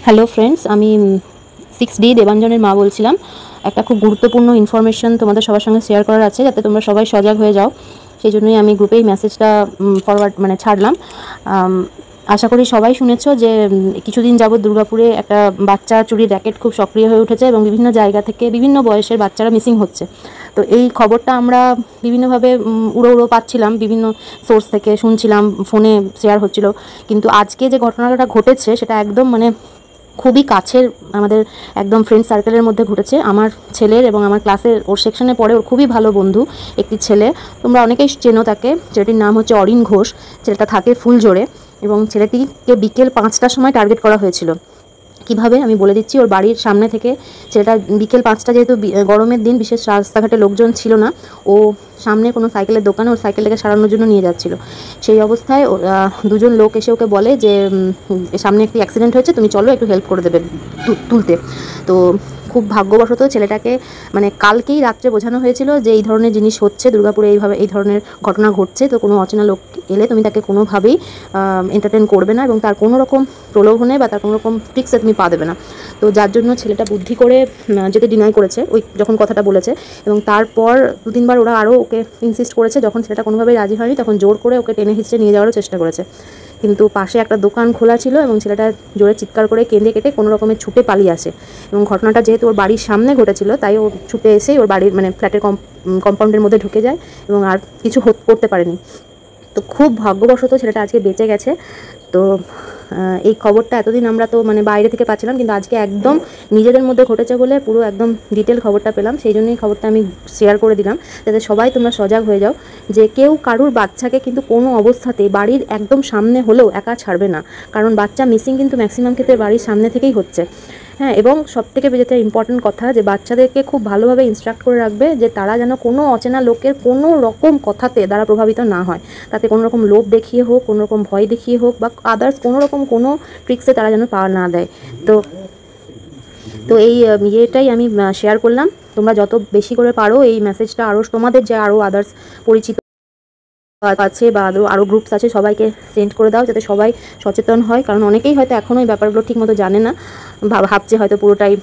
Hello friends, আমি 6D দেবাঞ্জনের মা বলছিলাম। একটা খুব গুরুত্বপূর্ণ ইনফরমেশন তোমাদের সবার সঙ্গে শেয়ার করার আছে, যাতে তোমরা সবাই সজাগ হয়ে যাও। সেই জন্যই আমি গ্রুপেই মেসেজটা ফরওয়ার্ড ছাড়লাম। আশা করি সবাই শুনেছো যে কিছুদিন যাবৎ দুর্গাপুরে একটা বাচ্চা চুরির র্যাকেট খুব সক্রিয় হয়ে উঠেছে এবং বিভিন্ন জায়গা থেকে বিভিন্ন বয়সের বাচ্চারা মিসিং হচ্ছে। তো এই খবরটা আমরা বিভিন্নভাবে উড়ো উড়ো পাচ্ছিলাম, বিভিন্ন সোর্স থেকে শুনছিলাম, ফোনে শেয়ার হচ্ছিল। কিন্তু আজকে যে ঘটনাটা ঘটেছে সেটা একদম খুবই কাছের, আমাদের একদম ফ্রেন্ড সার্কেলের মধ্যে ঘটেছে। আমার ছেলের এবং আমার ক্লাসের ওর সেকশনে পড়ে ওর খুবই ভালো বন্ধু একটি ছেলে, তোমরা অনেকেই চেনো তাকে। ছেলেটির নাম হচ্ছে অরিন ঘোষ। ছেলেটা থাকে ফুলজোরে এবং ছেলেটিকে বিকেল 5টার সময় টার্গেট করা হয়েছিল। কিভাবে আমি বলে দিচ্ছি। ওর বাড়ির সামনে থেকে ছেলেটা বিকেল 5টা, যেহেতু গরমের দিন, বিশেষ রাস্তাঘাটে লোকজন ছিল না, ও সামনে কোনো সাইকেলের দোকানে ওর সাইকেলটাকে সারানোর জন্য নিয়ে যাচ্ছিল। সেই অবস্থায় দুজন লোক এসে ওকে বলে যে সামনে একটি অ্যাক্সিডেন্ট হয়েছে, তুমি চলো একটু হেল্প করে দেবে তুলতে। তো খুব ভাগ্যবশত ছেলেটাকে কালকেই রাত্রে বোঝানো হয়েছিল যে এই ধরনের জিনিস হচ্ছে দুর্গাপুরে, এই ধরনের ঘটনা ঘটছে, তো কোনো অচেনা লোক এলে তুমি তাকে কোনোভাবেই এন্টারটেন করবে না এবং তার কোনো রকম প্রলোভনে বা তার কোনো রকম ট্রিক্সে তুমি পা দেবে না। তো যার জন্য ছেলেটা বুদ্ধি করে যেতে ডিনাই করেছে ওই যখন কথাটা বলেছে, এবং তারপর 2-3বার ওরা আরও ওকে ইনসিস্ট করেছে। যখন ছেলেটা কোনোভাবেই রাজি হয়নি তখন জোর করে ওকে টেনে হিঁচড়ে নিয়ে যাওয়ারও চেষ্টা করেছে। কিন্তু পাশে একটা দোকান খোলা ছিল এবং ছেলেটা জোরে চিৎকার করে কেঁদে কেটে কোনো রকমের ছুটে পালিয়ে আসে। এবং ঘটনাটা যেহেতু ওর বাড়ির সামনে ঘটেছিল, তাই ও ছুটে এসেই ওর বাড়ির ফ্ল্যাটের কম্পাউন্ডের মধ্যে ঢুকে যায় এবং আর কিছু করতে পারেনি। তো খুব ভাগ্যবশত ছেলেটা আজকে বেঁচে গেছে। তো এই খবরটা এতদিন আমরা তো বাইরে থেকে পাচ্ছিলাম, কিন্তু আজকে একদম নিজেদের মধ্যে ঘটেছে বলে পুরো একদম ডিটেল খবরটা পেলাম। সেই জন্যই খবরটা আমি শেয়ার করে দিলাম, যাতে সবাই তোমরা সজাগ হয়ে যাও যে কেউ কারুর বাচ্চাকে কিন্তু কোনো অবস্থাতেই বাড়ির একদম সামনে হলেও একা ছাড়বে না। কারণ বাচ্চা মিসিং কিন্তু ম্যাক্সিমাম ক্ষেত্রে বাড়ির সামনে থেকেই হচ্ছে। হ্যাঁ, এবং সবথেকে যেটা ইম্পর্টেন্ট কথা, যে বাচ্চাদেরকে খুব ভালোভাবে ইনস্ট্রাক্ট করে রাখবে যে তারা যেন কোনো অচেনা লোকের কোনো রকম কথাতে দ্বারা প্রভাবিত না হয়। তাতে কোনো রকম লোভ দেখিয়ে হোক, কোনো রকম ভয় দেখিয়ে হোক, বা আদার্স কোনো রকম কোনো ট্রিক্সে তারা যেন পা না দেয়। তো এই ইয়েটাই আমি শেয়ার করলাম। তোমরা যত বেশি করে পারো এই মেসেজটা আরও তোমাদের যে আরও আদার্স পরিচিত আছে বা আরও গ্রুপস আছে সবাইকে সেন্ড করে দাও, যাতে সবাই সচেতন হয়। কারণ অনেকেই হয়তো এখনও এই ব্যাপারগুলো ঠিকমতো জানে না, ভাবছে হয়তো পুরোটাই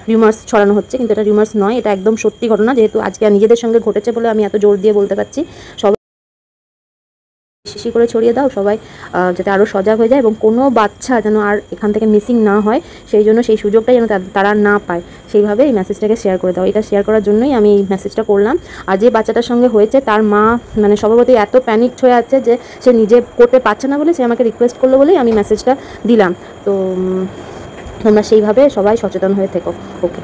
রিউমার্স ছড়ানো হচ্ছে, কিন্তু এটা রিউমার্স নয়, এটা একদম সত্যি ঘটনা। যেহেতু আজকে নিজেদের সঙ্গে ঘটেছে বলে আমি এত জোর দিয়ে বলতে পারছি। সবাই বেশি করে ছড়িয়ে দাও, সবাই যাতে আরও সজাগ হয়ে যায় এবং কোনো বাচ্চা যেন আর এখান থেকে মিসিং না হয়, সেই জন্য সেই সুযোগটাই যেন তারা না পায়, সেইভাবে এই মেসেজটাকে শেয়ার করে দাও। এটা শেয়ার করার জন্যই আমি এই মেসেজটা করলাম। আর যে বাচ্চাটার সঙ্গে হয়েছে তার মা স্বভাবতই এত প্যানিক হয়ে আছে যে সে নিজে করতে পারছে না বলে সে আমাকে রিকোয়েস্ট করলো বলেই আমি মেসেজটা দিলাম। তো তোমরা সেইভাবে সবাই সচেতন হয়ে থেকো। ওকে।